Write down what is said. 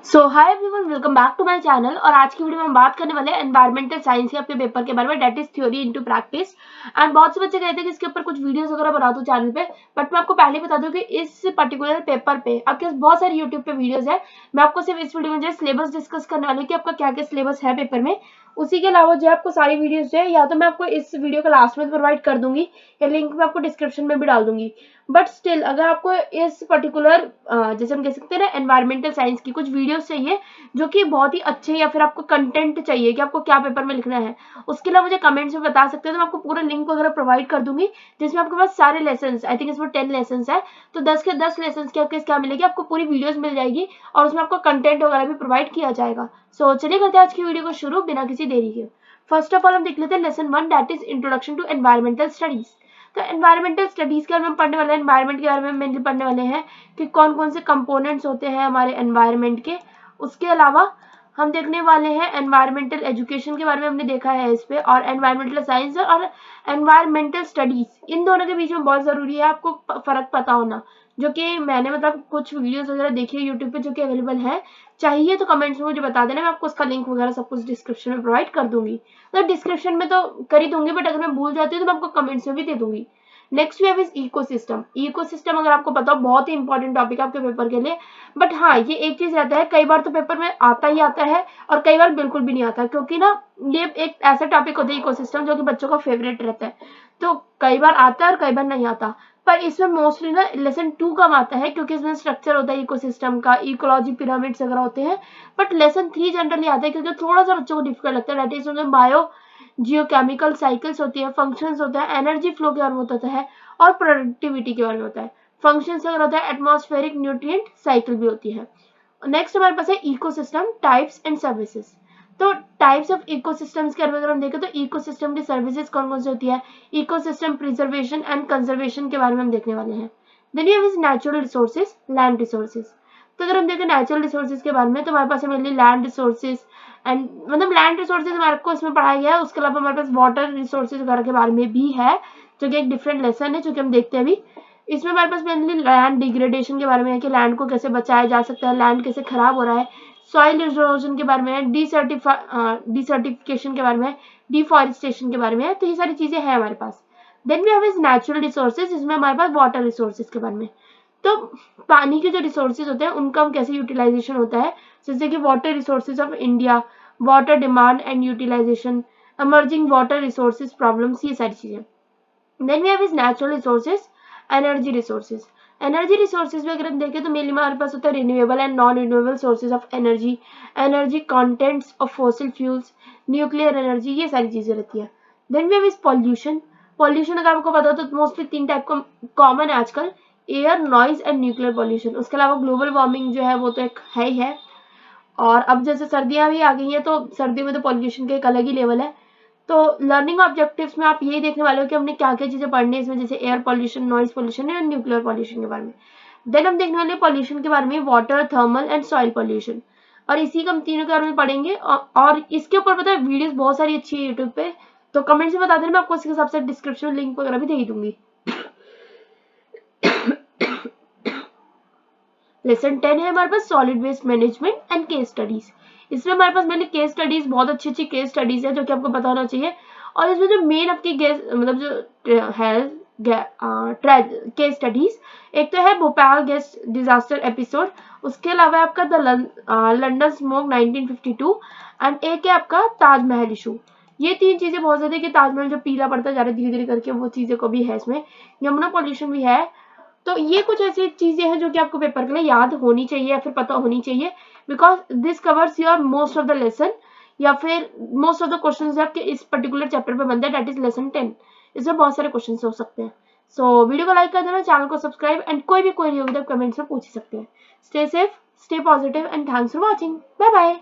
So hi everyone, welcome back to my channel. और आज की वीडियो में हम बात करने वाले हैं एनवायरमेंटल साइंस के अपने पेपर के बारे में, that is theory into practice. And बहुत से बच्चे कहते हैं कि इसके ऊपर कुछ वीडियोस वगैरह बना दो चैनल पे, बट मैं आपको पहले बता दूं कि इस पर्टिकुलर पेपर पे आपके पास बहुत सारी यूट्यूब पे वीडियोस है। मैं आपको सिर्फ इस वीडियो में जो सिलेबस डिस्कस करने वाली हूँ कि आपका क्या क्या सिलेबस है पेपर में। उसी के अलावा जो आपको सारी वीडियोस जो है या तो मैं आपको इस वीडियो का लास्ट में प्रोवाइड कर दूंगी या लिंक मैं आपको डिस्क्रिप्शन में भी डाल दूंगी। बट स्टिल अगर आपको इस पर्टिकुलर जैसे हम कह सकते हैं ना एनवायरमेंटल साइंस की कुछ वीडियोस चाहिए जो कि बहुत ही अच्छे, या फिर आपको कंटेंट चाहिए कि आपको क्या पेपर में लिखना है, उसके लिए मुझे कमेंट्स में बता सकते हैं। तो मैं आपको पूरा लिंक वगैरह प्रोवाइड कर दूंगी जिसमें आपके पास सारे लेसन, आई थिंक इसमें 10 लेसन है, तो 10 के 10 लेसन की आपको क्या मिलेगी, आपको पूरी वीडियोस मिल जाएगी और उसमें आपको कंटेंट वगैरह भी प्रोवाइड किया जाएगा। सो चलिए करते हैं आज की वीडियो को शुरू बिना किसी देरी के। फर्स्ट ऑफ ऑल हम देख लेते हैं lesson 1, that is introduction to environmental studies. तो एनवायरमेंटल स्टडीज के बारे में हम पढ़ने वाले हैं, एनवायरमेंट के बारे में मेनली पढ़ने वाले हैं कि कौन कौन से कंपोनेंट्स होते हैं हमारे एनवायरमेंट के। उसके अलावा हम देखने वाले हैं एनवायरमेंटल एजुकेशन के बारे में, हमने देखा है इस पे, और एनवायरमेंटल साइंस और एनवायरमेंटल स्टडीज, इन दोनों के बीच में बहुत जरूरी है आपको फर्क पता होना, जो कि मैंने मतलब कुछ वीडियोस वगैरह देखी है यूट्यूब पे जो कि अवेलेबल है। चाहिए तो कमेंट्स में मुझे बता देना, मैं आपको उसका लिंक वगैरह सब कुछ डिस्क्रिप्शन में प्रोवाइड कर दूंगी। तो डिस्क्रिप्शन में तो कर ही दूंगी, बट अगर मैं भूल जाती हूँ तो मैं आपको कमेंट्स में भी दे दूंगी। Next way is ecosystem. Ecosystem अगर आपको पता हो, बहुत ही इंपॉर्टेंट टॉपिक है आपके पेपर के लिए। बट हाँ, ये एक चीज रहता है, कई बार तो पेपर में आता ही आता है और कई बार बिल्कुल भी नहीं आता, क्योंकि ना ये एक ऐसा टॉपिक होता है इकोसिस्टम जो कि बच्चों का फेवरेट रहता है। तो कई बार आता है और कई बार नहीं आता, पर इसमें मोस्टली ना लेसन 2 कम आता है क्योंकि इसमें स्ट्रक्चर होता है इकोसिस्टम का, इकोलॉजी पिरामिड्स वगैरह होते हैं। बट लेसन 3 जनरली आता है क्योंकि थोड़ा सा बच्चों को डिफिकल्ट लगता है, दैट इज उसमें बायो जियोकेमिकल साइकिल्स होती है, फंक्शंस होता है, एनर्जी फ्लो के बारे में होता है और प्रोडक्टिविटी के बारे में होता है। फंक्शंस अगर होता है, एटमॉस्फेरिक न्यूट्रिएंट साइकिल भी होती है। नेक्स्ट हमारे पास है इकोसिस्टम टाइप्स एंड सर्विसेज। तो टाइप्स ऑफ इकोसिस्टम्स के बारे में अगर हम देखें तो इकोसिस्टम की सर्विसेज कौन कौन सी होती है, इकोसिस्टम प्रिजर्वेशन एंड कंजर्वेशन के बारे में हम देखने वाले हैं। Then we have is natural resources, land resources. तो अगर हम देखें नेचुरल रिसोर्सेज के बारे में तो हमारे पास है मेनली लैंड रिसोर्सेज, एंड मतलब लैंड रिसोर्सेज हमारे को इसमें पढ़ाया गया है। उसके अलावा हमारे पास वाटर रिसोर्सेज वगैरह के बारे में भी है, जो कि एक डिफरेंट लेसन है जो कि हम देखते हैं अभी। इसमें हमारे पास मेनली लैंड डिग्रेडेशन के बारे में है कि लैंड को कैसे बचाया जा सकता है, लैंड कैसे खराब हो रहा है, सॉइल इरोजन के बारे में है, डिसर्टिफिकेशन के बारे में है, डिफॉरेस्टेशन के बारे में है। तो ये सारी चीजें हैं हमारे पास। Then we have is natural resources, जिसमें हमारे पास वाटर रिसोर्सेज के बारे में। तो पानी के जो रिसोर्सेज होते हैं उनका कैसे यूटिलाइजेशन होता है, जैसे कि water resources of India, water demand and utilisation, emerging water resources problems, ये सारी चीजें। Then we have is natural resources, energy resources. Energy resources में अगर हम देखें तो मेनली हमारे पास होता है renewable and non renewable sources of energy, energy contents of fossil fuels, nuclear energy, ये सारी चीजें रहती है। Then we have is pollution. Pollution अगर आपको पता हो तो मोस्टली 3 टाइप का कॉमन है आजकल, air, noise and nuclear pollution. उसके अलावा ग्लोबल वार्मिंग जो है वो तो एक है ही है, और अब जैसे सर्दियां भी आ गई हैं तो सर्दियों में तो पॉल्यूशन का एक अलग ही लेवल है। तो लर्निंग ऑब्जेक्टिव्स में आप यही देखने वाले हो कि हमने क्या क्या चीजें पढ़नी है इसमें, जैसे एयर पॉल्यूशन, नॉइज पॉल्यूशन और न्यूक्लियर पॉल्यूशन के बारे में। देन हम देखने वाले पॉल्यूशन के बारे में water, thermal and soil pollution, और इसी का हम तीनों के बारे में पढ़ेंगे। और इसके ऊपर पता है वीडियोस बहुत सारी अच्छी है यूट्यूब पे, तो कमेंट्स में बता देना, मैं आपको उसके हिसाब से डिस्क्रिप्शन में लिंक वगैरह भी दे दूंगी। लेसन 10 है हमारे पास solid waste management and case studies. इसमें हमारे पास मेनली केस स्टडीज, बहुत अच्छी अच्छी केस स्टडीज है जो कि आपको पता होना चाहिए। और इसमें जो मेन आपकी गैस मतलब जो है केस स्टडीज, एक तो है भोपाल गैस डिजास्टर एपिसोड, उसके अलावा आपका द लंदन स्मोक 1952, एंड एक है आपका ताजमहल इशू। ये 3 चीजें बहुत ज्यादा, कि ताजमहल जो पीला पड़ता जा रहा है धीरे धीरे करके, वो चीजें को भी है इसमें, यमुना पॉल्यूशन भी है। तो ये कुछ ऐसी चीजें हैं जो कि आपको पेपर के लिए याद होनी चाहिए या फिर पता होनी चाहिए, because this covers your most of the lesson, या फिर मोस्ट ऑफ द क्वेश्चन आपके इस पर्टिकुलर चैप्टर पे बनते हैं, दैट इज लेसन 10। इसमें बहुत सारे क्वेश्चन हो सकते हैं। सो वीडियो को लाइक कर देना, चैनल को सब्सक्राइब, एंड कोई भी क्वेरी होगी तो कमेंट्स में पूछ सकते हैं। Stay safe, stay positive, and thanks for watching. Bye bye.